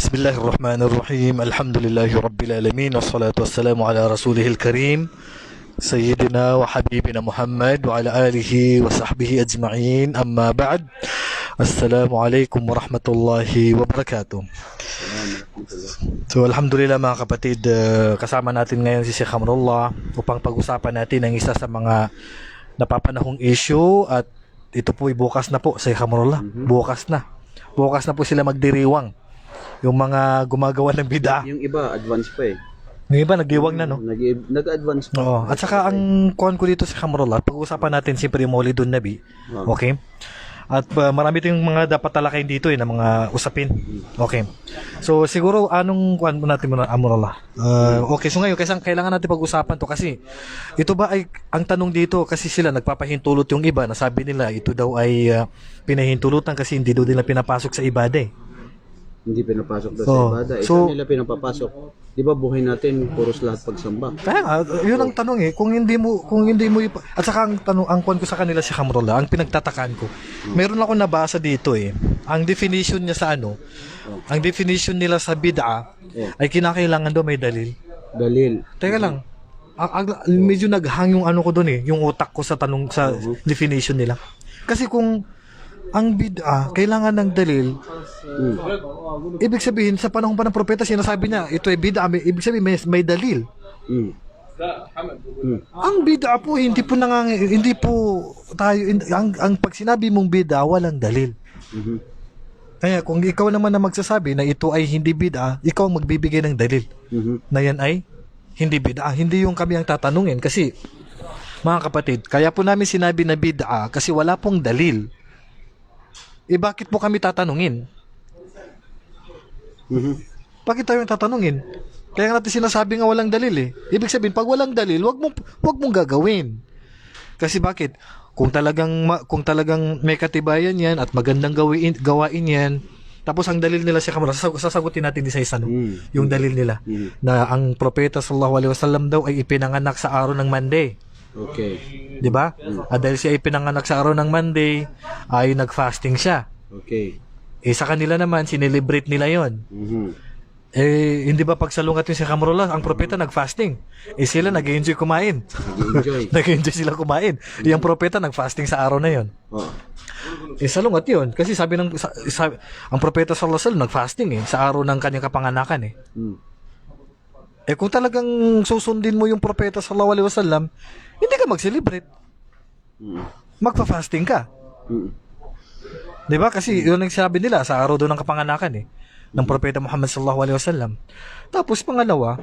بسم الله الرحمن الرحيم الحمد لله رب العالمين والصلاة والسلام على رسوله الكريم سيدنا وحبيبنا محمد وعلى آله وصحبه أجمعين أما بعد السلام عليكم ورحمة الله وبركاته. So alhamdulillah mga kapatid, kasama natin ngayon si Sheikh Amrullah upang pag-usapan natin ang isa sa mga napapanahong issue, at ito po ay bukas na po, Sheikh Amrullah. Bukas na po sila magdiriwang. Yung mga gumagawa ng bid'ah. Yung iba, advance pa eh. Yung iba, nagdiwang na, no? Nag-advance pa. Oo. At saka, ang kuhan ko dito sa Kamrullah, pag-uusapan natin siyempre yung Maulidun Nabi. Okay? At marami tayong mga dapat talakayin dito na mga usapin. Okay. So, siguro, anong kuhan natin muna, Amrullah? Okay, so ngayon, kailangan natin pag-usapan to kasi ito ba ay, ang tanong dito, kasi sila nagpapahintulot yung iba, nasabi nila, ito daw ay pinahintulutan kasi hindi daw nila pinapasok sa ibada eh. Hindi pinapasok daw sa ibada. Saan nila pinapapasok? Di ba buhay natin, puros lahat pagsamba? Kaya nga, yun ang tanong eh. Kung hindi mo at saka ang tanong, ang kuwan ko sa kanila si Kamrullah, ang pinagtatakaan ko. Meron ako nabasa dito eh. Ang definition niya sa ang definition nila sa bid'a ay kinakailangan daw may dalil. Dalil. Teka lang. Medyo naghang yung ko doon eh, yung utak ko sa tanong sa definition nila. Kasi kung ang bid'a kailangan ng dalil, ibig sabihin sa panahon pa ng propeta sinasabi niya ito ay bid'a, ibig sabihin may dalil. Ang bid'a po hindi po tayo ang pag sinabi mong bid'a walang dalil. Kaya kung ikaw naman na magsasabi na ito ay hindi bid'a, ikaw ang magbibigay ng dalil na yan ay hindi bid'a. Hindi yung kami ang tatanungin kasi mga kapatid, kaya po namin sinabi na bid'a kasi wala pong dalil. Bakit po kami tatanungin? Bakit tayo tatanungin? Kaya natin sinasabi nga walang dalil eh. Ibig sabihin, pag walang dalil, wag mong gagawin. Kasi bakit? Kung talagang may katibayan yan at magandang gawain yan, tapos ang dalil nila si Kamrullah, sasagutin natin isa-isa yung dalil nila na ang propeta sallallahu alaihi wasallam daw ay ipinanganak sa araw ng Monday. Okay. 'Di ba? At dahil siya ay pinanganak sa araw ng Monday, ay nag-fasting siya. Okay. Sa kanila naman sinelebrate nila 'yon. Hindi ba pagsalungat yung si Kamrullah, ang propeta nag-fasting. Sila nag-enjoy kumain. Nag-enjoy sila kumain. Yung propeta nag-fasting sa araw na 'yon. Salungat 'yon kasi sabi ang propeta sallallahu alaihi wasallam nag-fasting sa araw ng kanyang kapanganakan . Kung talagang susundin mo yung propeta sallallahu alaihi wasallam, hindi ka mag-celebrate. Magpa-fasting ka. 'Di ba? Kasi yun ang sabi nila sa araw doon ng kapanganakan ng propeta Muhammad sallallahu alaihi wasallam. Tapos pangalawa,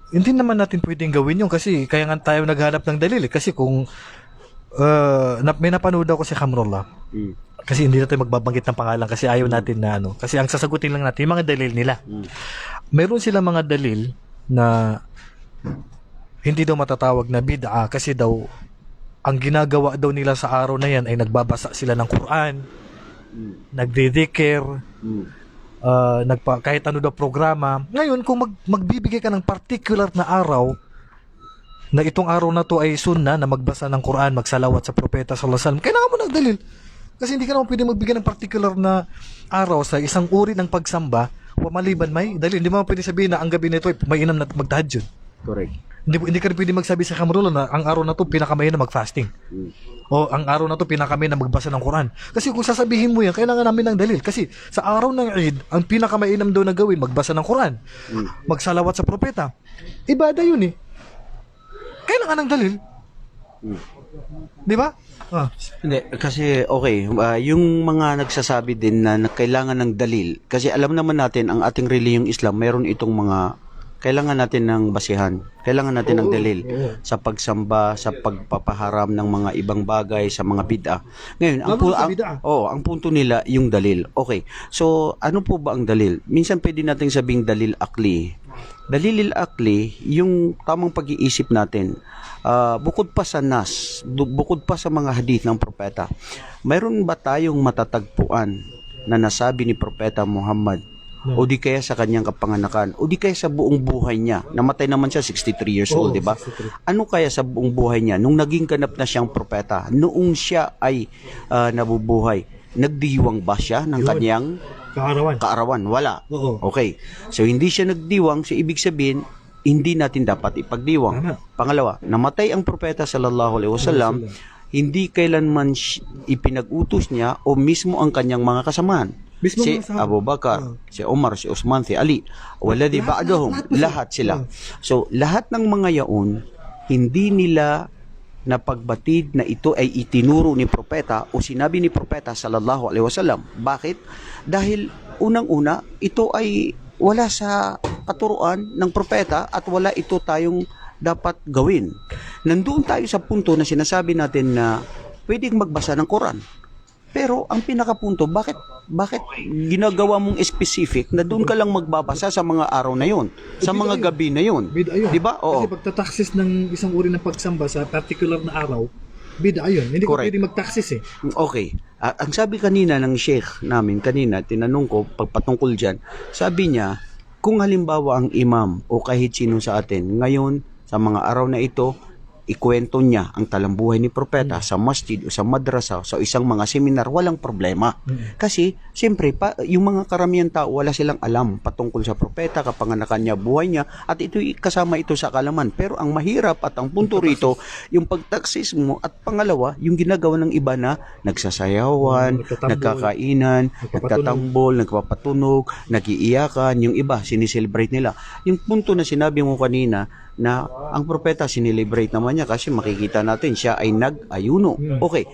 hindi naman natin pwedeng gawin yun kasi kaya nga tayo naghanap ng dalil kasi kung may napanood ako si Kamrullah. Kasi hindi na tayo magbabanggit ng pangalan kasi ayaw natin na kasi ang sasagutin lang natin yung mga dalil nila. Mayroon silang mga dalil na hindi daw matatawag na bid'a kasi daw ang ginagawa daw nila sa araw na yan ay nagbabasa sila ng Quran, nagdidikir, kahit ano daw programa. Ngayon kung magbibigay ka ng particular na araw na itong araw na to ay sunna na magbasa ng Quran, magsalawat sa propeta sallallahu alaihi wasallam, kailangan mo ng dalil. Kasi hindi ka naman pwede magbigay ng particular na araw sa isang uri ng pagsamba maliban may dalil. Hindi mo pwede sabihin na ang gabi nito ay mainam na magtahajjud. Correct. Hindi ka rin pwede magsabi sa Kamrullah na ang araw na to pinakamayin na mag-fasting. O ang araw na to pinakamayin na magbasa ng Quran. Kasi kung sasabihin mo yan, kailangan namin ng dalil. Kasi sa araw ng Eid, ang pinakamainam daw na gawin, magbasa ng Quran. Magsalawat sa propeta. Ibada yun Kailangan ng dalil. Di ba? Hindi, kasi okay, yung mga nagsasabi din na kailangan ng dalil, kasi alam naman natin ang ating reliyong Islam, meron itong mga kailangan natin ng basihan, kailangan natin ng dalil sa pagsamba, sa pagpapaharam ng mga ibang bagay, sa mga bid'a. Ngayon, ang punto nila yung dalil. Okay, so ano po ba ang dalil? Minsan pwede nating sabing dalil akli. Dalilil akli, yung tamang pag-iisip natin, bukod pa sa bukod pa sa mga hadith ng propeta, mayroon ba tayong matatagpuan na nasabi ni Propeta Muhammad o di kaya sa kanyang kapanganakan o di kaya sa buong buhay niya? Namatay naman siya 63 years old, di ba? Ano kaya sa buong buhay niya nung naging ganap na siyang propeta, noong siya ay nabubuhay, nagdiwang ba siya ng kanyang kaarawan, wala. Oo. Okay. So hindi siya nagdiwang, so ibig sabihin hindi natin dapat ipagdiwang. Tama. Pangalawa, namatay ang propeta sallallahu alaihi wasallam, hindi kailanman ipinag-utos niya o mismo ang kanyang mga kasamahan. Mismo Si mga sahabat. Abu Bakar, si Umar, si Uthman, si Ali, waladi ba'dahum, lahat sila. So lahat ng mga yaon, hindi nila napagbatid na ito ay itinuro ni propeta o sinabi ni propeta sallallahu alaihi wasallam. Bakit? Dahil unang-una, ito ay wala sa katuruan ng propeta at wala ito tayong dapat gawin. Nandoon tayo sa punto na sinasabi natin na pwedeng magbasa ng Quran. Pero ang pinakapunto, bakit ginagawa mong specific na doon ka lang magbabasa sa mga araw na yon, sa mga gabi na yon? Bida yun. Di ba? Oo. Kasi pagtataksis ng isang uri ng pagsamba sa particular na araw, bida yun. Hindi ko Correct. pwede magtaksis eh. Okay. Ang sabi kanina ng sheikh namin, tinanong ko pagpatungkol dyan, sabi niya, kung halimbawa ang imam o kahit sino sa atin, ngayon, sa mga araw na ito, ikwento niya ang talambuhay ni propeta sa masjid o sa madrasa, sa isang mga seminar, walang problema. Kasi, siyempre, yung mga karamihan tao, wala silang alam patungkol sa propeta, kapanganakan niya, buhay niya, at ito kasama ito sa kalaman. Pero ang mahirap at ang punto rito, yung pagtaksis mo, at pangalawa, yung ginagawa ng iba na nagsasayawan, nagkakainan, nagtatambol, nagpapatunog, nagiiyakan, yung iba, siniselebrate nila. Yung punto na sinabi mo kanina, na ang propeta sinelebrate naman niya kasi makikita natin siya ay nag-ayuno. Okay.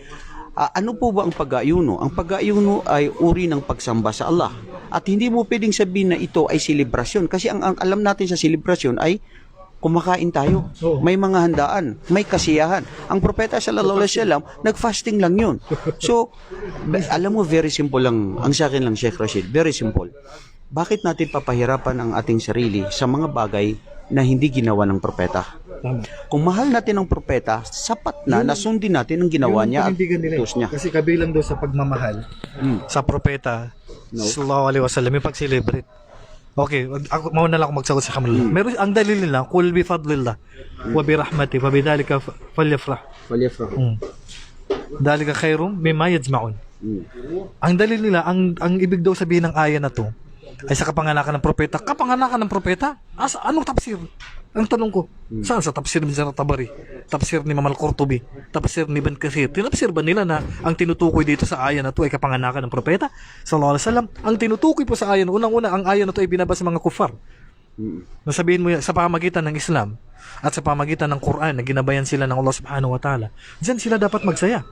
Ano po ba ang pag-ayuno? Ang pag-ayuno ay uri ng pagsamba sa Allah. At hindi mo pwedeng sabihin na ito ay selebrasyon kasi ang alam natin sa selebrasyon ay kumakain tayo. May mga handaan, may kasiyahan. Ang propeta sallallahu alaihi wasallam, nag-fasting lang 'yun. So, alam mo, very simple lang. Ang sa akin lang, Sheikh Rashid, very simple. Bakit natin papahirapan ang ating sarili sa mga bagay na hindi ginawa ng propeta? Tama. Kung mahal natin ang propeta, sapat na nasundin natin ang ginawa Yun ang niya at panindigan nila eh. utos niya. Kasi kabilang doon sa pagmamahal sa propeta sallallahu alaihi wasallam yung pag-celebrate. Okay, ako mauna lang ako magsagot sa kanila. Meron ang dalil nila, qul bi fadlillah wa bi rahmati fa bidhalika falyafrah. Dalika khairum mimma yajma'un. Ang dalil nila, ang ibig daw sabihin ng aya na to ay sa kapanganakan ng propeta. Kapanganakan ng propeta? Anong tafsir? Ang tanong ko, saan sa tafsir ni Jarir Tabari, tafsir ni Imam Al-Qurtubi, tafsir ni Ibn Kathir? Tinafsir ba nila na ang tinutukoy dito sa aya na to ay kapanganakan ng propeta sallallahu alaihi wasallam? Ang tinutukoy po sa aya, unang-una, ang aya na to ay binabasa sa mga kufar. Nasabihin mo sa pamagitan ng Islam at sa pamagitan ng Quran na ginabayan sila ng Allah subhanahu wa ta'ala, diyan sila dapat magsaya.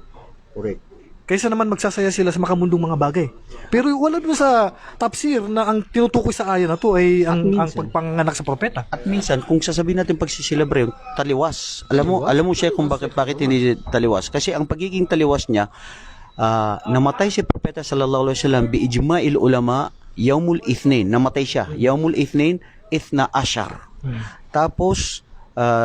Correct. Kaysa naman magsasaya sila sa makamundong mga bagay. Pero wala doon sa tafsir na ang tinutukoy sa aya na to ay ang pagpanganak sa propeta. At minsan, kung sasabihin natin pagsiselebrate, taliwas. Alam mo siya kung bakit hindi taliwas. Kasi ang pagiging taliwas niya, namatay si propeta sallallahu alaihi wasallam bi ijma'il ulama Yaumul Ithnain. Namatay siya. Yaumul Ithnain, Ithna Ashar. Tapos,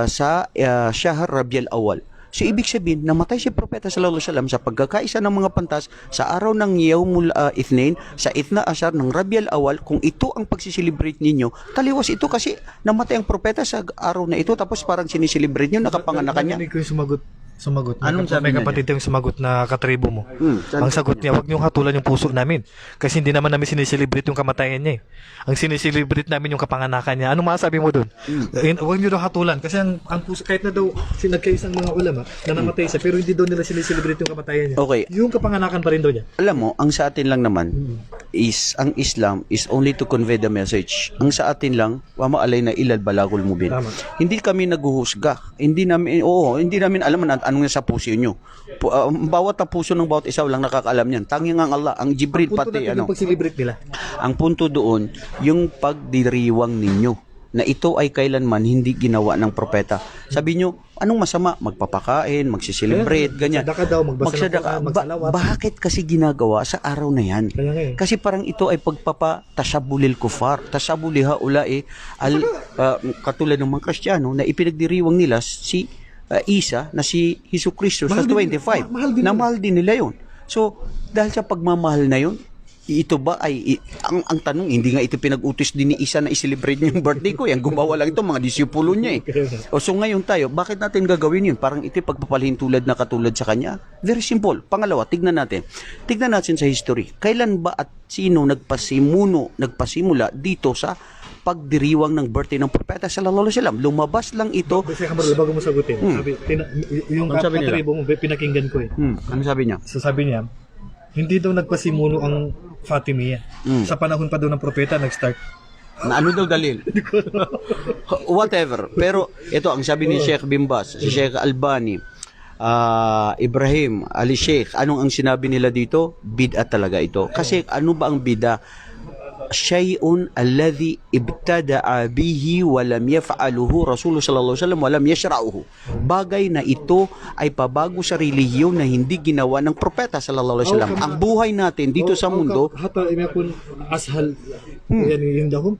sa Shahr Rabiul Awal. So, ibig sabihin, namatay si propeta sallallahu alaihi wasallam sa pagkakaisa ng mga pantas sa araw ng Yaumul Ithnain, sa Ithna Ashar ng Rabiul Awal. Kung ito ang pagsiselebrate ninyo, taliwas ito kasi namatay ang propeta sa araw na ito, tapos parang siniselebrate nyo, nakapanganakan niya. Narinig ko yung sumagot. Anong sabi may niya? kapatid yung sumagot na katribo mo. Ang sagot niya, wag niyong hatulan yung puso namin. Kasi hindi naman namin sineselebrate yung kamatayan niya eh. Ang sineselebrate namin yung kapanganakan niya. Anong masasabi mo doon? Wag niyo daw hatulan. Kasi ang puso, kahit na daw nagkaisang mga ulama na namatay siya, pero hindi daw nila sineselebrate yung kamatayan niya. Okay. Yung kapanganakan pa rin daw niya. Alam mo, ang sa atin lang naman is, ang Islam is only to convey the message. Ang sa atin lang, wa maalay na ilal balagul mubin. Tama. Hindi kami naghuhusga. Hindi namin alam na anong nasa puso nyo. Bawat na puso ng bawat isa lang nakakaalam niyan. Tanging ang Allah, ang Jibril Punto pati natin yung pag-celebrate nila. Ang punto doon, yung pagdiriwang ninyo na ito ay kailanman hindi ginawa ng propeta. Sabi nyo, anong masama? Magpapakain, magsiselebrate, ganyan. Magsadaka daw, magbasa ng Magsadaka. Quran, magsalawat. Bakit kasi ginagawa sa araw na yan? Kaya nga eh. Kasi parang ito ay pagpapa-tashabulil kufar. Tashabuli haulae katulad ng mga Kristiyano na ipinagdiriwang nila si Isa na si Jesu Cristo sa 25. Mahal din Mahal din nila yun. So, dahil sa pagmamahal na yun, ito ba ay ang tanong, hindi nga ito pinag-utos din ni Isa na i-celebrate niya yung birthday ko, yan gumawa lang ito mga disipulo niya o so ngayon tayo, bakit natin gagawin yun? Parang ito pagpapalhin tulad na katulad sa kanya. Very simple. Pangalawa, tignan natin sa history, kailan ba at sino nagpasimula dito sa pagdiriwang ng birthday ng propeta sallallahu alaihi wasallam? Lumabas lang ito. Kasi kamar bago mo sagutin. Yung Ano sabi nila? katribo mo pinakinggan ko eh. Ano sabi niya? So sabi niya, hindi daw nagpasimuno ang Fatimiyya. Sa panahon pa daw ng propeta nag-start. Na ano daw dalil? Whatever. Pero ito ang sabi ni Sheikh Bimbas, si Sheikh Albani, Ibrahim, Ali Sheikh, anong ang sinabi nila dito? Bid'a talaga ito. Kasi ano ba ang bid'a? Shay'un alladhi ibtada'a bihi wa lam yaf'aluhu Rasulullah sallallahu alaihi wasallam wa lam yashra'uhu. Bagay na ito ay pabago sa relihiyon na hindi ginawa ng propeta sallallahu alaihi wasallam. Ang buhay natin dito sa mundo, hatta yakun ashal yani indahum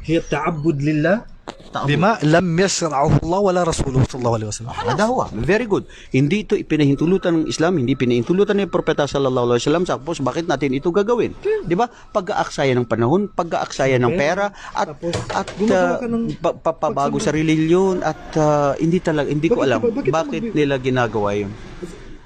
hiya ta'abbud lillah bima lam yasra'uhu Allah wala Rasulullah sallallahu alaihi wasallam. Dawa, very good. Hindi ito ipinahintulutan ng Islam, hindi pinahintulutan ng propeta sallallahu alaihi wasallam. Tapos bakit natin ito gagawin? 'Di ba? Pag-aaksaya ng panahon, pag-aaksaya ng pera at papabago sa relihiyon at hindi ko alam bakit nila ginagawa 'yun.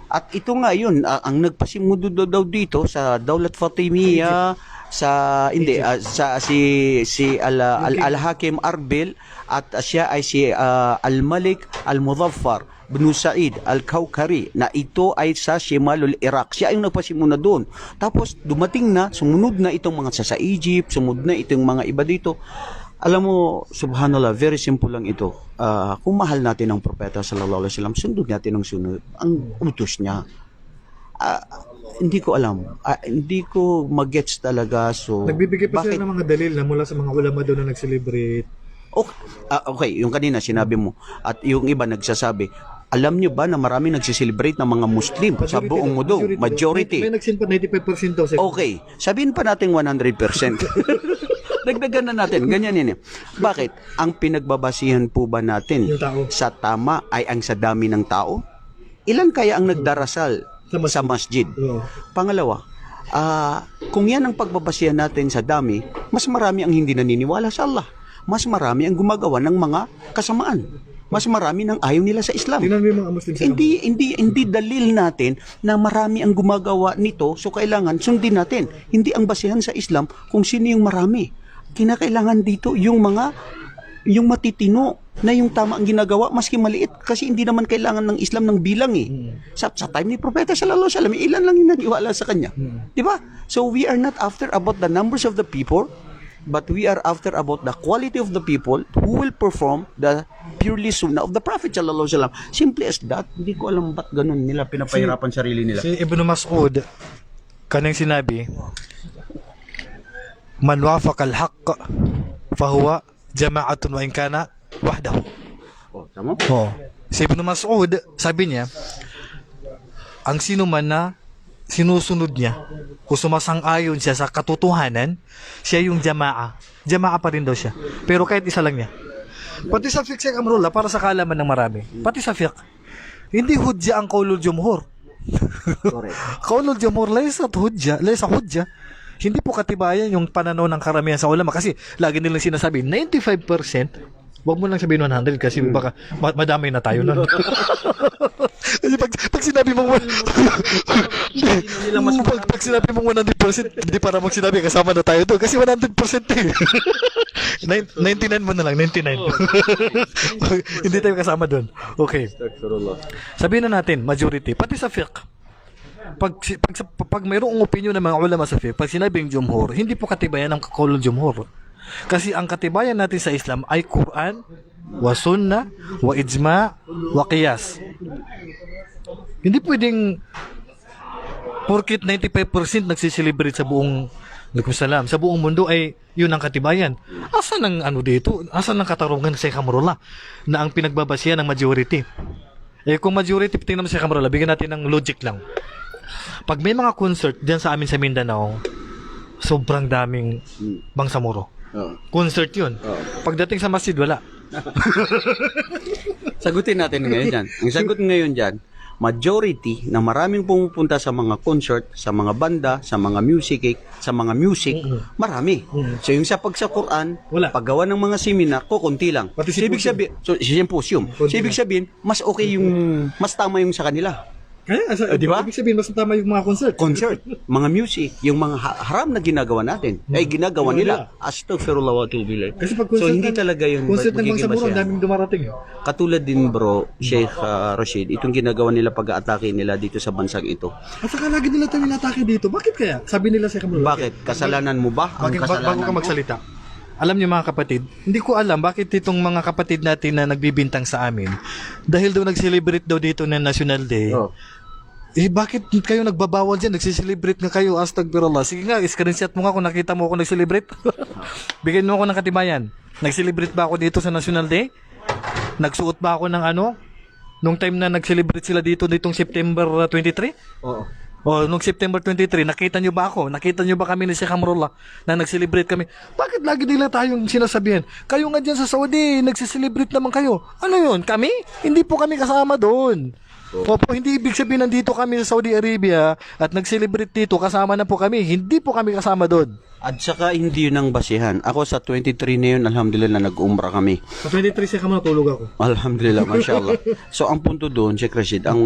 At ito nga 'yun, ang nagpasimudo daw dito sa Daulat Fatimiyya sa si Al-Hakim Arbil at siya ay si Al-Malik Al-Muzaffar bin Sa'id Al-Kawkari na ito ay sa Shimalul Iraq. Siya yung nagpasimula doon. Tapos dumating na, sumunod na itong mga sa Egypt, sumunod na itong mga iba dito. Alam mo, subhanallah, very simple lang ito. Kung mahal natin ang propeta sallallahu alaihi wasallam, sundod natin ang sunod, ang utos niya. Hindi ko alam. Hindi ko mag-gets talaga. So, nagbibigay pa sila ng mga dalil na mula sa mga ulama doon na nag-celebrate. Okay, yung kanina sinabi mo. At yung iba nagsasabi, alam nyo ba na marami nagsiselebrate ng mga Muslim sa buong mundo? Majority. May nagsin pa 95% daw. Okay, sabihin pa natin 100%. Dagdagan na natin. Ganyan yun eh. Bakit? Ang pinagbabasihan po ba natin sa tama ay ang sa dami ng tao? Ilan kaya ang nagdarasal sa masjid? Pangalawa, kung yan ang pagbabasihan natin sa dami, mas marami ang hindi naniniwala sa Allah. Mas marami ang gumagawa ng mga kasamaan. Mas marami nang ayaw nila sa Islam. Tingnan mo yung mga Muslim sa hindi dalil natin na marami ang gumagawa nito, so kailangan sundin natin. Hindi ang basihan sa Islam kung sino yung marami. Kinakailangan dito yung matitino na yung tama ang ginagawa maski maliit, kasi hindi naman kailangan ng Islam ng bilang eh. Sa time ni Propeta sallallahu alaihi wasallam, ilan lang yung naniwala sa kanya. 'Di ba? So we are not after about the numbers of the people, but we are after about the quality of the people who will perform the purely sunnah of the Prophet sallallahu alaihi wasallam. Simple as that. Hindi ko alam ba't ganun nila pinapahirapan sarili nila. Si Ibn Mas'ud kanang sinabi, man wafaqa al-haqq fahuwa jama'atun wa in kana wahdahu. Tama? Si Ibn Mas'ud, sabi niya, ang sino man na sinusunod niya, kung sumasang-ayon siya sa katotohanan, siya yung jama'a. Jama'a pa rin daw siya. Pero kahit isa lang niya. Pati sa fiqh Sheikh Amrullah, para sa kaalaman ng marami, pati sa fiqh, hindi hudja ang qaulul jumhur. Correct. Qaulul jumhur laysa hudja. Hindi po katibayan yung pananaw ng karamihan sa ulama, kasi lagi nilang sinasabi 95%. Wag mo lang sabihin 100 kasi baka madamay na tayo nun. Kasi pag sinabi mong pag sinabi mong 100%, hindi para mong sinabi kasama na tayo doon kasi 100% eh. 99 mo na lang, 99. Hindi tayo kasama doon. Okay. Sabihin na natin, majority, pati sa fiqh. Pag mayroong opinion ng mga ulama sa fiqh, pag sinabing jumhur, hindi po katibayan ang qaulul jumhur. Kasi ang katibayan natin sa Islam ay Quran, wa sunnah, wa ijma', wa qiyas. Hindi pwedeng porkit 95% nagsiselebrate sa buong sa buong mundo ay yun ang katibayan. Asan ang dito? Asan ang katarungan sa Kamrullah na ang pinagbabasihan ng majority? Kung majority, tingnan mo sa Kamrullah, bigyan natin ng logic lang. Pag may mga concert diyan sa amin sa Mindanao, sobrang daming bangsamoro. Concert yun. Pagdating sa masjid, wala. Sagutin natin ngayon dyan. Ang sagot ngayon dyan, majority na maraming pumupunta sa mga concert, sa mga banda, sa mga music, marami. So yung sa Quran, Wala. paggawa ng mga seminar, konti lang. Pati So, ibig sabihin, symposium. So ibig sabihin, mas okay mas tama yung sa kanila. Kaya, di ba? Ibig sabihin, mas tama yung mga concert. Mga music, yung mga haram na ginagawa natin, ay ginagawa nila. Astaghfirullah wa atubu ilayh. Kasi pag So concert hindi talaga yun concert ng magiging Bangsamoro, ang basihan. daming dumarating. Katulad din bro, Sheikh Rashid, itong ginagawa nila pag-aatake nila dito sa bansang ito. At saka lagi nila tayo inatake dito. Bakit kaya? Sabi nila sa Kamalo. Bakit? Kasalanan mo ba? Ang Bakit kasalanan bago ka mo? magsalita? Alam niyo mga kapatid, hindi ko alam bakit itong mga kapatid natin na nagbibintang sa amin, dahil daw nag-celebrate daw dito ng National Day, Oh. bakit kayo nagbabawal dyan? Nagsiselebrate nga kayo, astagfirullah. Sige nga, screenshot mo nga kung nakita mo ako nag-celebrate. Bigyan mo ako ng katibayan. Nag-celebrate ba ako dito sa National Day? Nagsuot ba ako ng ano? Nung time na nag-celebrate sila dito nitong September 23? Oo. O, nung September 23, nakita nyo ba ako? Nakita nyo ba kami ni Sheikh Amrullah na nag-celebrate kami? Bakit lagi nila tayong sinasabihan? Kayo nga dyan sa Saudi, nag-celebrate naman kayo. Ano yun? Kami? Hindi po kami kasama doon. Opo, hindi ibig sabihin nandito kami sa Saudi Arabia at nag-celebrate dito, kasama na po kami. Hindi po kami kasama doon. At saka hindi yun ang basihan. Ako sa 23 na yun, alhamdulillah, nag-umrah kami. Sa 23 Sheikh Amrullah, tulog ako. Alhamdulillah, mashallah. So ang punto doon, Sheikh Rashid, ang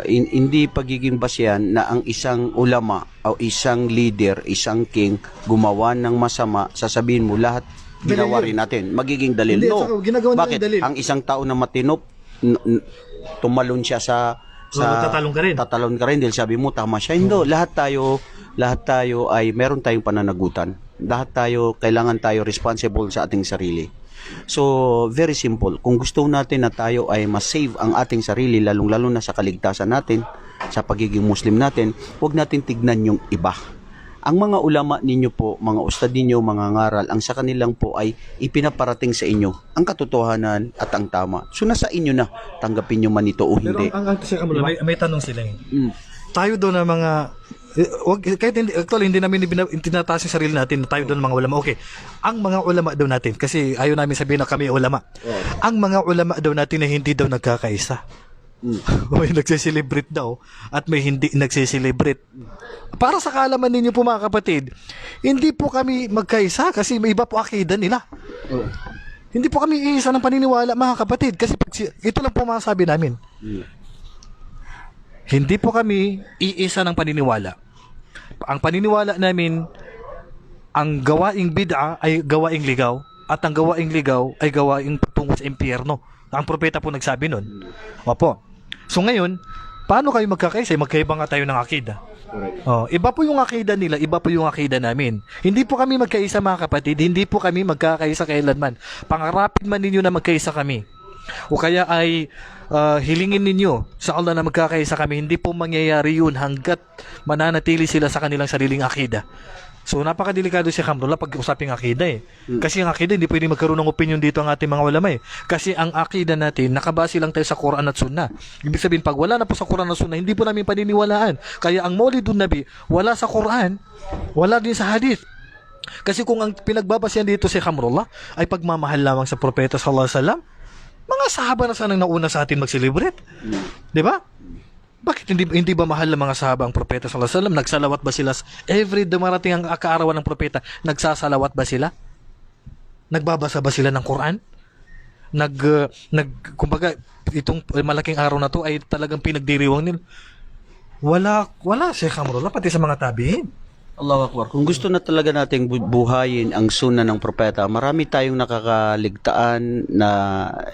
hindi pagiging basihan na ang isang ulama o isang leader, isang king, gumawa ng masama, sasabihin mo lahat ginawa rin natin. Magiging dalil. Hindi, No. saka ginagawa nila Bakit? yung dalil. Ang isang tao na matinop, tumalon siya sa tatalon ka rin. tatalon ka rin dahil sabi mo tama siya. Hindi, lahat tayo ay meron tayong pananagutan. Lahat tayo, kailangan tayo responsible sa ating sarili. So, very simple. Kung gusto natin na tayo ay ma-save ang ating sarili, lalong-lalo na sa kaligtasan natin, sa pagiging Muslim natin, huwag natin tignan yung iba. Ang mga ulama ninyo po, mga ustad ninyo, mga ngaral, ang sa kanilang po ay ipinaparating sa inyo ang katotohanan at ang tama. So, nasa inyo na, tanggapin nyo man ito o Pero hindi. ang Sheikh Amrullah, may tanong sila eh. Mm. Tayo doon na mga kahit hindi, actually hindi namin tinataas yung sarili natin na tayo doon mga ulama. Okay. Ang mga ulama daw natin, kasi ayaw namin sabihin na kami ulama. Ang mga ulama daw natin na hindi daw nagkakaisa. May nagsiselebrate daw at may hindi nagsiselebrate. Para sa kaalaman ninyo po mga kapatid, hindi po kami magkaisa kasi may iba po akida nila. Hindi po kami iisa ng paniniwala mga kapatid kasi ito lang po masasabi namin. Hindi po kami iisa ng paniniwala. Ang paniniwala namin, ang gawaing bid'a ay gawaing ligaw at ang gawaing ligaw ay gawaing patungo sa impyerno. Ang propeta po nagsabi nun. Opo. So ngayon, paano kayo magkakaisa? Magkaiba nga tayo ng akida. Oh, iba po yung akida nila, iba po yung akida namin. Hindi po kami magkaisa mga kapatid, hindi po kami magkakaisa kailanman. Pangarapin man ninyo na magkaisa kami. O kaya ay hilingin ninyo sa Allah na magkakaisa kami, hindi po mangyayari yun hanggat mananatili sila sa kanilang sariling akida. So napakadelikado si Amrullah pag usaping akida eh. Kasi ang akida hindi pwede magkaroon ng opinion dito ang ating mga ulama eh. Kasi ang akida natin nakabase lang tayo sa Quran at Sunnah. Ibig sabihin pag wala na po sa Quran at Sunnah, hindi po namin paniniwalaan. Kaya ang Maulidun Nabi wala sa Quran, wala din sa hadith. Kasi kung ang pinagbabasihan dito si Amrullah ay pagmamahal lamang sa propeta sallallahu alaihi wasallam, mga sahaba na sanang nauna sa atin mag-celebrate. 'Di ba? Bakit hindi ba mahal ng mga sahaba ang propeta sallallahu alaihi wasallam? Nagsalawat ba sila every dumarating ang kaarawan ng propeta? Nagsasalawat ba sila? Nagbabasa ba sila ng Quran? Kumbaga itong malaking araw na to ay talagang pinagdiriwang nila. Wala Sheikh Amrullah pati sa mga tabi'in. Allahu Akbar. Kung gusto na talaga nating buhayin ang sunna ng propeta, marami tayong nakakaligtaan na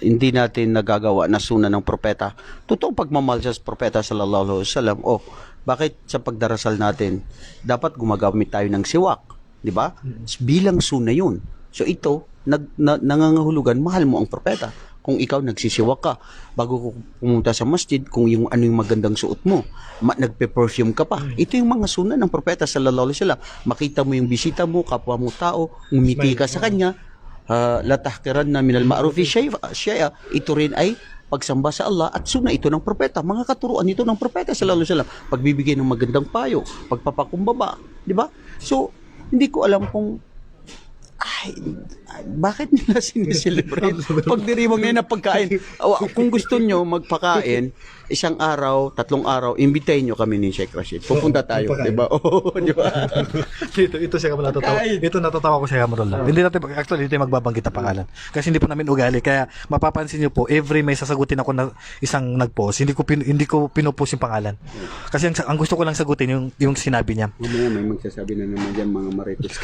hindi natin nagagawa na sunna ng propeta. Totoong pagmamahal sa propeta sallallahu alaihi wasallam. Bakit sa pagdarasal natin dapat gumagamit tayo ng siwak, 'di ba? Bilang sunna 'yun. So ito nangangahulugan mahal mo ang propeta. Kung ikaw nagsisiwak ka bago pumunta sa masjid, kung yung ano yung magandang suot mo, nagpe-perfume ka pa. Ito yung mga sunnah ng propeta sallallahu alaihi wasallam. Makita mo yung bisita mo, kapwa mo tao, ngumiti ka sa kanya, la tahqiranna minal ma'rufi shay'a. Ito rin ay pagsamba sa Allah at sunnah ito ng propeta. Mga katuruan ito ng propeta sallallahu alaihi wasallam. Pagbibigay ng magandang payo, pagpapakumbaba, di ba? So, hindi ko alam kung bakit nila sineselebrate? Pagdiriwang ngayon na pagkain. Kung gusto nyo magpakain, isang araw, 3 araw, imbitahin nyo kami ni Sheikh Rashid. Pupunta tayo, di ba? Oo, di ba? ito siya kamo natatawa. Ito natatawa ko sa Kamrullah. Hindi natin, actually, hindi magbabanggit ang pangalan. Kasi hindi po namin ugali. Kaya mapapansin niyo po, every may sasagutin ako na isang nag-post, hindi ko pinupost yung pangalan. Kasi ang gusto ko lang sagutin yung sinabi niya. Mamaya may magsasabi na naman dyan mga marites.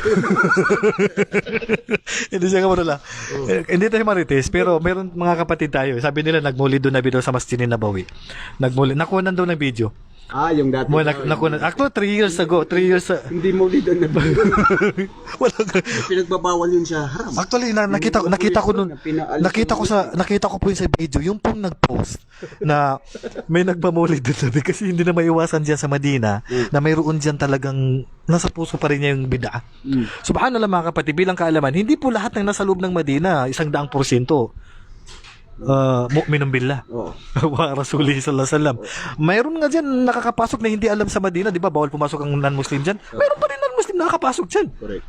Hindi siya Kamrullah. Hindi tayo marites, pero meron mga kapatid tayo. Sabi nila, nagmulid doon na daw sa Masjid Nabawi. Nakuha daw ng video. Yung dati. Actually, 3 years ago. 3 years Hindi mo ulit doon na wala. pinagbabawal yun sa haram. Actually, nakita ko po yun sa video, yung pong nag-post na may nagpamulid doon nabi kasi hindi na maiwasan diyan sa Madina na mayroon diyan talagang nasa puso pa rin niya yung bid'a. Subhanallah mga kapatid, bilang kaalaman, hindi po lahat ng nasa loob ng Madina 100% mu'minun billah wa rasulihi sallallahu alaihi wasallam. Mayroon nga diyan nakakapasok na hindi alam sa Madina, di ba? Bawal pumasok ang non-Muslim diyan. Mayroon pa rin non-Muslim nakakapasok diyan.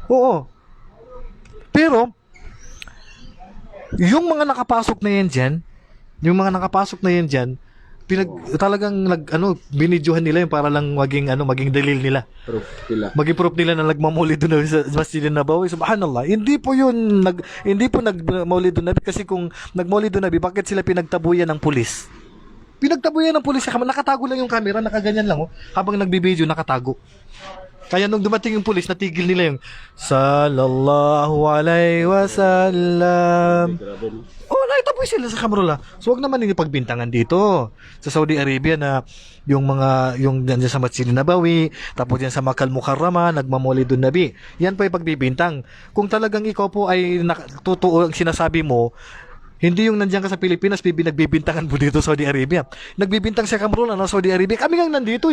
Oo. Pero yung mga nakapasok na yan diyan, talagang binidyohan nila yung para lang maging dalil nila. Maging proof nila na nagmamulid doon sa Masjid Nabawi. Subhanallah. Hindi po nagmamulid doon nabi kasi kung nagmamulid doon nabi, bakit sila pinagtabuyan ng pulis? Pinagtabuyan ng pulis, nakatago lang yung camera, nakaganyan lang habang nagbibideo nakatago. Kaya nung dumating yung pulis, natigil nila yung sallallahu alaihi wasallam. Naitaboy sila sa Kamrullah. So wag naman yung pagbintangan dito sa Saudi Arabia na yung nandiyan sa Masjid Nabawi, tapos yan sa Makkah Al-Mukarrama, nagmamulid doon nabi. Yan po yung pagbibintang. Kung talagang ikaw po ay totoo ang sinasabi mo, hindi yung nandiyan ka sa Pilipinas, nagbibintangan mo dito sa Saudi Arabia. Nagbibintang sa Kamrullah na Saudi Arabia. Kami nga nandito,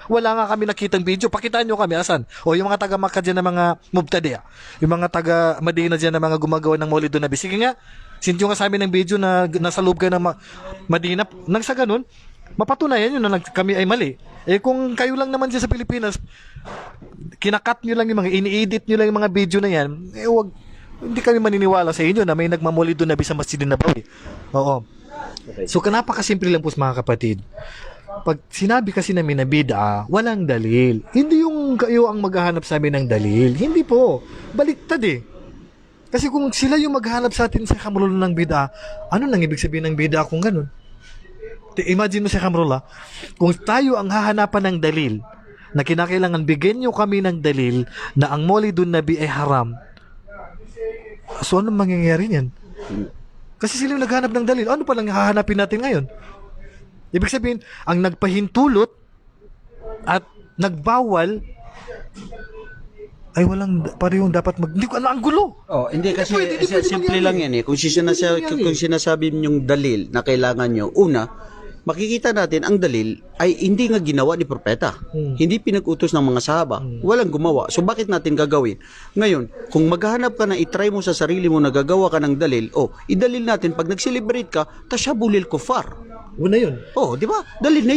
wala nga kami nakitang video. Pakitaan nyo kami, asan? O yung mga taga Makkah dyan na mga mubtadi', yung mga taga Madina dyan na mga gumagawa ng Maulid doon nabi. Sige nga, sinti nga sa amin ng video na nasa loob ka ng Madina. Nang sa ganun, mapatunayan yun na kami ay mali. Kung kayo lang naman dyan sa Pilipinas, kinakat nyo lang yung mga, ini-edit nyo lang yung mga video na yan, hindi kami maniniwala sa inyo na may nagmamulid doon nabi sa Masjid Nabawi. Oo. Okay. So, napakasimple lang po mga kapatid. Pag sinabi kasi namin na bid'a, walang dalil. Hindi yung kayo ang maghahanap sa amin ng dalil. Hindi po. Baliktad Kasi kung sila yung maghanap sa atin sa Kamrullah ng bid'a, ano nang ibig sabihin ng bid'a kung ganun? Imagine mo sa Kamrullah, kung tayo ang hahanapan ng dalil, na kinakailangan bigyan nyo kami ng dalil na ang Maulidun Nabi ay haram, so anong mangyayari niyan? Kasi sila yung naghanap ng dalil. Ano palang hahanapin natin ngayon? Ibig sabihin, ang nagpahintulot at nagbawal ay parehong dapat hindi ko alam ang gulo. Hindi kasi simple lang yan Kung sinasabi yung dalil na kailangan nyo, una, makikita natin ang dalil ay hindi nga ginawa ni propeta. Hindi pinag-utos ng mga sahaba. Walang gumawa. So bakit natin gagawin? Ngayon, kung maghahanap ka na itry mo sa sarili mo na gagawa ka ng dalil, idalil natin pag nag-celebrate ka, tashabulil kufar. Una yun. Di ba? Dalil na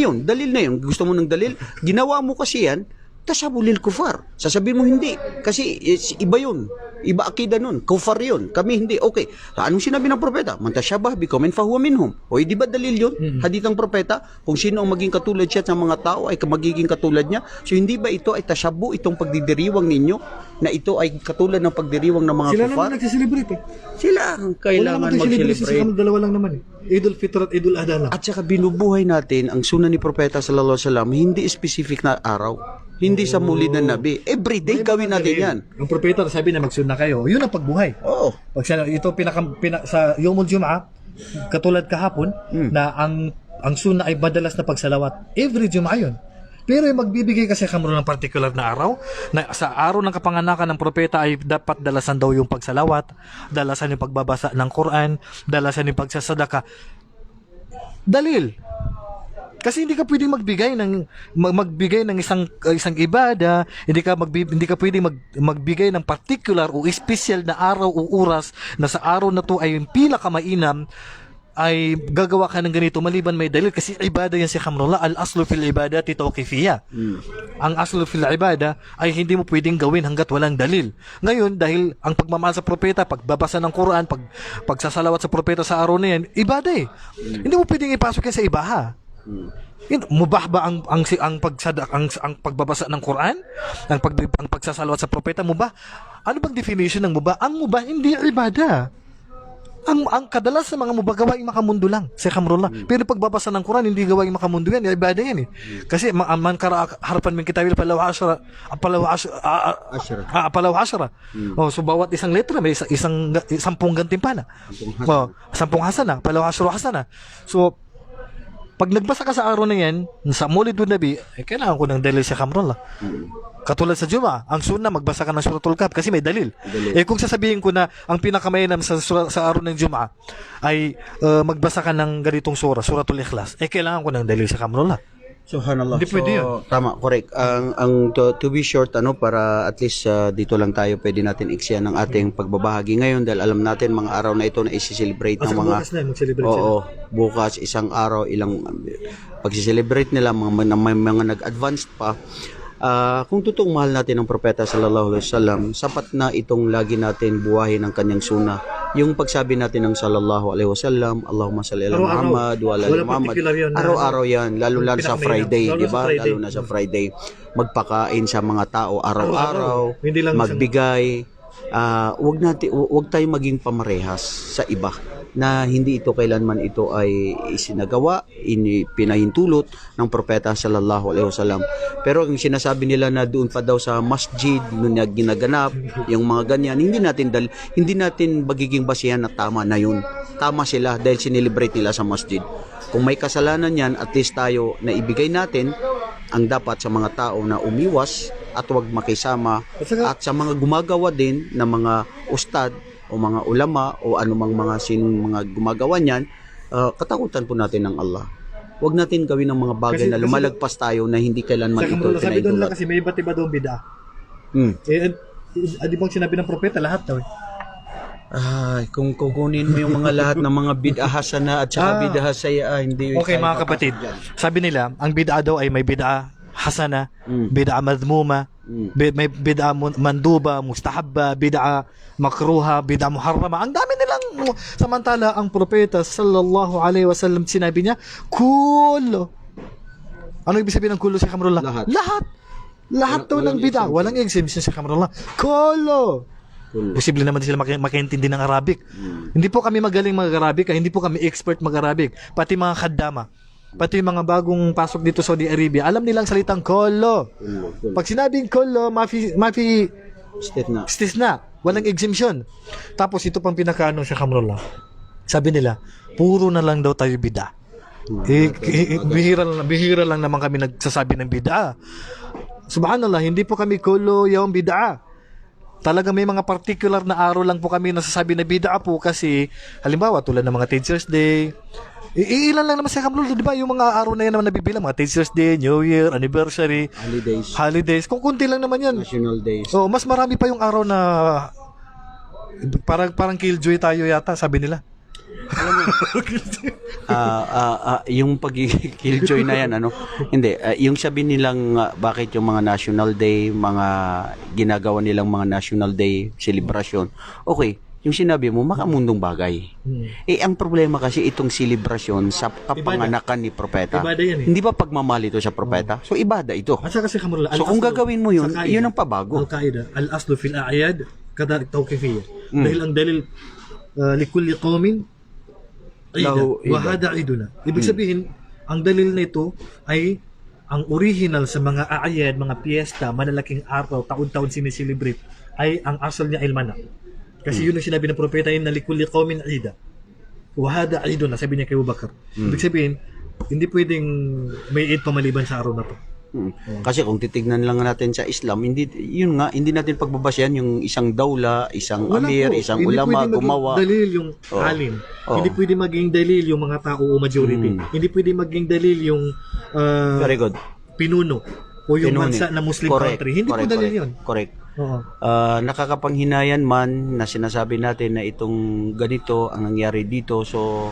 yun. Gusto mo ng dalil? Ginawa mo kasi yan, tashabulil kufar. Sasabihin mo hindi. Kasi iba yun. Iba akida nun. Kufar yun. Kami hindi. Okay. Anong sinabi ng propeta? Man tashabah biqawmin fahuwa minhum. Di ba dalil yun? Hadith ng propeta, kung sino ang maging katulad siya sa mga tao ay magiging katulad niya. So hindi ba ito ay tashabu, itong pagdidiriwang ninyo na ito ay katulad ng pagdiriwang ng mga sila kufar? Sila naman nagsiselebrate Sila ang kailangan mag-celebrate. Dalawa lang naman Idul Fitr at Idul Adha lang. At saka binubuhay natin ang sunan ni propeta sallallahu alaihi wasallam, hindi specific na araw. Hindi sa mulid ng Nabi. Everyday gawin natin yan. Ang propeta sabi na magsunna kayo. Yun ang pagbuhay. Pag ito sa Yomul Jum'ah, katulad kahapon, na ang sunna ay madalas na pagsalawat. Every Jum'ah yun. Pero yung magbibigay kasi Kamrullah ng particular na araw, na sa araw ng kapanganakan ng propeta ay dapat dalasan daw yung pagsalawat, dalasan yung pagbabasa ng Quran, dalasan yung pagsasadaka. Dalil. Kasi hindi ka pwedeng magbigay ng isang ibada, hindi ka pwedeng magbigay ng particular o special na araw o oras na sa araw na to ay pila ka mainam ay gagawa ka ng ganito maliban may dalil kasi ibada yan si Khamrullah. Al-aslu fil ibadati tawqifiyya. Ang aslu fil ibada ay hindi mo pwedeng gawin hanggat walang dalil. Ngayon, dahil ang pagmamahal sa propeta, pagbabasa ng Quran, pagsasalawat sa propeta sa araw na yan, ibada eh. Hindi mo pwedeng ipasok yan sa ibaha. Mubah ba ang pagbabasa ng Quran? Ang pagsasalawat sa propeta, mubah? Ano bang definition ng mubah? Ang mubah hindi ibada. Ang kadalas sa mga mubah gawaing makamundo lang si Khamrullah. Pero pagbabasa ng Quran hindi gawaing makamundo yan, ibada yan eh. Kasi man kara harapan min kitabil palaw ashra. So bawat isang letra may isang 10 gantimpala. 10 hasana, palaw ashra hasana. So pag nagbasa ka sa araw na yan, sa Maulid bin Nabi, kailangan ko ng dalil si Khamrullah. Katulad sa Juma, ang sunnah, magbasa ka ng Suratul Kahf kasi may dalil. Kung sasabihin ko na ang pinakamainam sa araw ng Juma ay magbasa ka ng ganitong Suratul Ikhlas, kailangan ko ng dalil si Khamrullah. Subhanallah. Hindi pwede yun. Tama, correct. To be short, para at least dito lang tayo pwede natin iksiyan ng ating pagbabahagi ngayon dahil alam natin mga araw na ito na isi-celebrate ng mga bukas na, mag-celebrate bukas isang araw, ilang pag-celebrate nila mga nag-advanced pa. Kung totoong mahal natin ang propeta sallallahu alaihi wasallam, sapat na itong lagi natin buhayin ang kanyang sunnah. Yung pagsabi natin ng sallallahu alaihi wasallam, Allahumma salli ala Muhammad wa ala ali Muhammad. Araw-araw yan, lalo sa Friday, di ba? Lalo na sa Friday. Magpakain sa mga tao araw-araw, magbigay. Wag tayo maging pamarehas sa iba na hindi ito kailanman ito ay isinagawa, pinahintulot ng propeta sallallahu alaihi wasallam. Pero ang sinasabi nila na doon pa daw sa masjid noon na ginaganap, yung mga ganyan, hindi natin magiging basihan na tama na yun. Tama sila dahil sinelebrate nila sa masjid. Kung may kasalanan yan, at least tayo na ibigay natin ang dapat sa mga tao na umiwas at huwag makisama at sa mga gumagawa din ng mga ustad o mga ulama o anumang mga sinong mga gumagawa niyan, katakutan po natin ng Allah. Huwag natin gawin ng mga bagay na lumalagpas tayo na hindi kailanman ito pinahintulot. Sabi doon lang kasi may iba't iba doon bid'ah. Di bang sinabi ng propeta lahat daw? Kung kukunin mo yung mga lahat ng mga bid'ah hasana at saka bid'ah sayyi'ah, hindi. Okay mga kapatid, sabi nila, ang bid'ah daw ay may bid'ah hasana, bid'ah madmuma, may bid'ah manduba, mustahabba, bid'ah makruha, bid'ah muharrama. Ang dami nilang, samantala ang propeta sallallahu alaihi wasallam sinabi niya, kullo. Ano ibig sabihin ng kullo si Khamrullah? Lahat to ng bid'ah. Walang exemption si Khamrullah. Kullo. Posible naman sila makaintindi ng Arabic. Hindi po kami magaling mag-Arabic, hindi po kami expert mag-Arabic. Pati mga khaddama, pati mga bagong pasok dito sa Saudi Arabia, alam nilang salitang kollo. Pag sinabing kollo, mafi istisna, walang exemption. Tapos ito pang pinakaano sa Khamrullah. Sabi nila, puro na lang daw tayo bid'ah. Bihira lang naman kami nagsasabi ng bid'ah. Subhanallah, hindi po kami kollo yung bid'ah. Talaga may mga particular na araw lang po kami nasasabi na bid'ah po kasi halimbawa tulad ng mga Teachers Day. Ilan lang naman sa Khamrullah, di ba? Yung mga araw na yan naman nabibilang, mga Teachers Day, New Year, Anniversary, Holidays. Kung kunti lang naman yan. National Days. So, mas marami pa yung araw na parang killjoy tayo yata, sabi nila. Yung pag-killjoy na yan, hindi, yung sabi nilang bakit yung mga National Day, mga ginagawa nilang mga National Day celebration, okay, yung sinabi mo, makamundong bagay. Ang problema kasi itong celebration sa kapanganakan ni propeta, hindi ba pagmamahal ito sa propeta? So ibada ito. At saka kasi Khamrullah, so kung gagawin mo yun, yun ang pabago. Al-Qaeda, al-aslu fil a'yad kadalik tawqifiyya. Dahil ang dalil likulli qawmin wa hada iduna. Ibig sabihin, ang dalil na ito ay ang original sa mga a'yad, mga piyesta, malalaking araw, taon-taon sineselebrate, ay ang asal niya ilmana. Kasi yun ang sinabi ng propeta yun na likulli qawmin ida. Wa hada iduna, sabi niya kay Abu Bakar. Ibig sabihin, hindi pwedeng may Eid pamaliban sa araw na to. Kasi kung titignan lang natin sa Islam, hindi natin pagbabasyan yung isang dawla, isang amir, isang ulama gumawa. Hindi pwede maging dalil yung alim. Hindi pwede maging dalil yung mga tao o majority. Hindi pwede maging dalil yung very good, pinuno o yung bansa na Muslim country. Hindi po dalil yun. Correct. Nakakapanghinayang man na sinasabi natin na itong ganito ang nangyari dito. So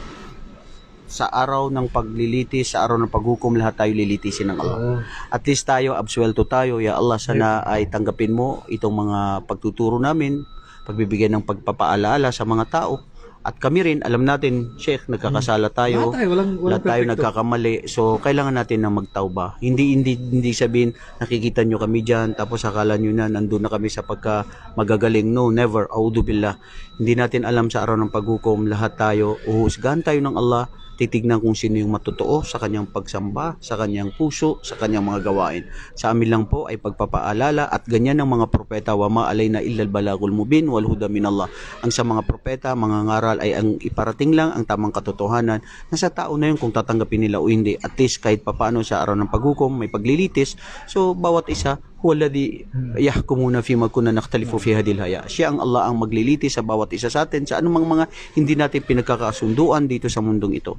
sa araw ng paglilitis, sa araw ng paghukom, lahat tayo lilitisin ng Allah. At least tayo, absuelto tayo. Ya Allah, sana ay tanggapin mo itong mga pagtuturo namin, pagbibigay ng pagpapaalala sa mga tao. At kami rin, alam natin, Sheikh, nagkakasala tayo. Lahat tayo nagkakamali. So, kailangan natin na magtauba. Hindi sabihin, nakikita nyo kami dyan, tapos akala nyo na, nandun na kami sa pagka magagaling. No, never. A'udhu billah. Hindi natin alam sa araw ng paghukom, lahat tayo, uhusgahan tayo ng Allah, titignan kung sino yung matotoo sa kanyang pagsamba, sa kanyang puso, sa kanyang mga gawain. Sa amin lang po ay pagpapaalala at ganyan ng mga propeta, wa ma alayna illal balagul mubin wal huda minallah. Ang sa mga propeta, mga ngaral ay ang iparating lang ang tamang katotohanan. Nasa tao na yun kung tatanggapin nila o hindi. At least kahit papaano sa araw ng paghukom, may paglilitis. So bawat isa, huwaladi yahkumuna fima kunna nakhtalifu fi hadil haya. Siya ang Allah ang maglilitis sa bawat isa sa atin sa anumang mga hindi natin pinagkakasunduan dito sa mundong ito.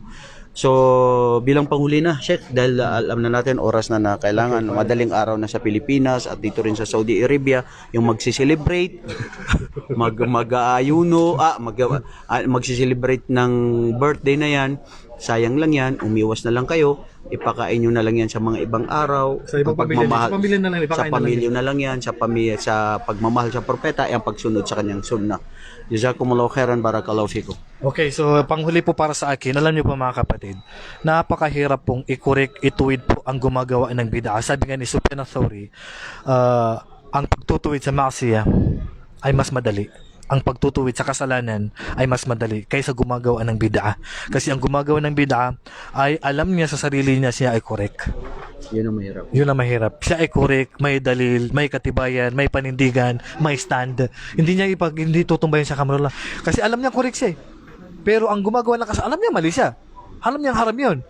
So, bilang panghuli na, Sheikh, dahil alam na natin oras na kailangan, madaling araw na sa Pilipinas at dito rin sa Saudi Arabia, yung magsiselebrate, mag-aayuno, magsiselebrate ng birthday na yan, sayang lang yan, umiwas na lang kayo, ipakain nyo na lang yan sa mga ibang araw, Sa ibang pamilya, sa pamilya na lang, sa ipakain na lang pamilya na lang yan, sa pamilya, sa pagmamahal sa propeta, ang pagsunod sa kanyang sunnah. Jazakumullahu khairan, barakallahu fikum. Okay, so panghuli po para sa akin, alam niyo po mga kapatid, napakahirap pong i-correct, ituwid po ang gumagawa ng bid'a. Sabi nga ni Sufyan al-Thawri, ang pagtutuwid sa maksiya ay mas madali. Ang pagtutuwid sa kasalanan ay mas madali kaysa gumagawa ng bid'a. Kasi ang gumagawa ng bid'a ay alam niya sa sarili niya siya ay correct. Yun ang mahirap. Yun ang mahirap. Siya ay correct, may dalil, may katibayan, may panindigan, may stand. Hindi niya hindi tutumbayin sa kamera lang. Kasi alam niya correct siya. Pero ang gumagawa ng kasalanan, alam niya mali siya. Alam niya haram yun.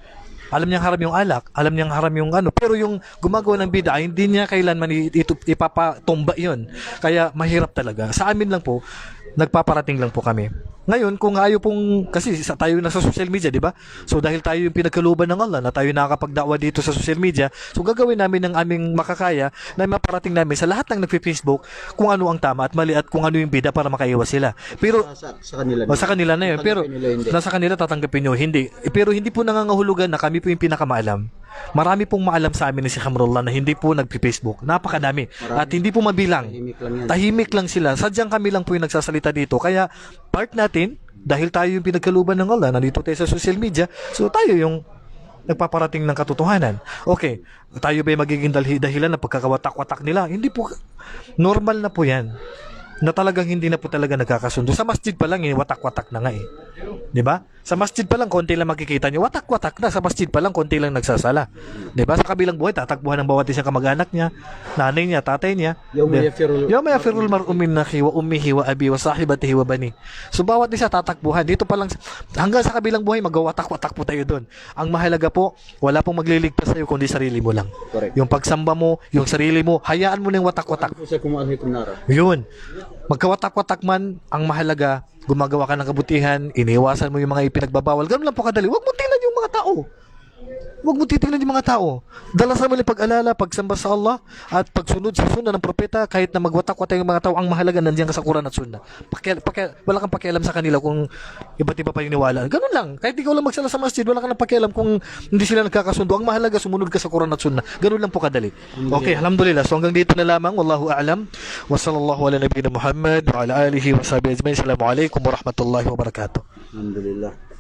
Alam niya haram yung alak, alam niya haram yung ano. Pero yung gumagawa ng bid'a, hindi niya kailanman ipapatumba yun. Kaya mahirap talaga. Sa amin lang po, nagpaparating lang po kami. Ngayon, kung ayaw pong, kasi tayo na sa social media, di ba? So, dahil tayo yung pinagkaluban ng Allah, na tayo nakakapagdakwa dito sa social media, so gagawin namin ng aming makakaya na maparating namin sa lahat ng nagpi-Facebook kung ano ang tama at mali at kung ano yung bida para makaiwas sila. Pero, Sa kanila sa kanila na yun. Pero, nasa kanila tatanggapin nyo, hindi. Pero hindi po nangangahulugan na kami po yung pinakamaalam. Marami pong maalam sa amin ni si Hamrullah na hindi po nagpi-Facebook. Napakadami. At hindi po mabilang. Tahimik lang sila. Sadyang kami lang po yung nagsasalita dito. Kaya part natin, dahil tayo yung pinagkaluban ng Allah, nandito tayo sa social media, so tayo yung nagpaparating ng katotohanan. Okay, tayo ba yung magiging dahilan na pagkakawatak-watak nila? Hindi po. Normal na po yan. Na talagang hindi na po talaga nagkakasundo. Sa masjid pa lang watak-watak na nga eh. 'Di ba? Sa masjid pa lang konti lang makikita niyo, watak-watak na. Sa masjid pa lang konti lang nagsasala. 'Di ba? Sa kabilang buhay tatakbuhan ng bawat isang kamag-anak niya, nanay niya, tatay niya. Yawma yafirul mar'u min akhi wa ummihi wa abi wa sahibatihi wa bani. So bawat isa tatakbuhan. Dito pa lang hanggang sa kabilang buhay magwawatak-watak po tayo doon. Ang mahalaga po, wala pong magliligtas sa iyo kundi sarili mo lang. Correct. Yung pagsamba mo, yung sarili mo, hayaan mo nang watak-watak. Yun. Magkawatak-watak man, ang mahalaga, gumagawa ka ng kabutihan, iniwasan mo yung mga ipinagbabawal. Ganun lang po kadali. Huwag mo tingnan yung mga tao. Huwag mo titingnan yung mga tao. Dalasan mo lang pag-alala, pagsamba sa Allah, at pagsunod sa sunnah ng propeta, kahit na magwatak-watak yung mga tao, ang mahalaga nandiyan ka sa Quran at sunnah. Wala kang pakialam sa kanila kung iba't iba paniniwala. Ganun lang. Kahit ikaw lang magsala sa masjid, wala kang pakialam kung hindi sila nagkakasundo. Ang mahalaga, sumunod ka sa Quran at sunnah. Ganun lang po kadali. Okay, alhamdulillah. So hanggang dito na lamang. Wallahu a'lam. Wa sallallahu ala nabiyina Muhammad wa ala alihi wa sahbihi ajma'in. Assalamualaikum warahmatullahi wabarakatuh. Alhamdulillah.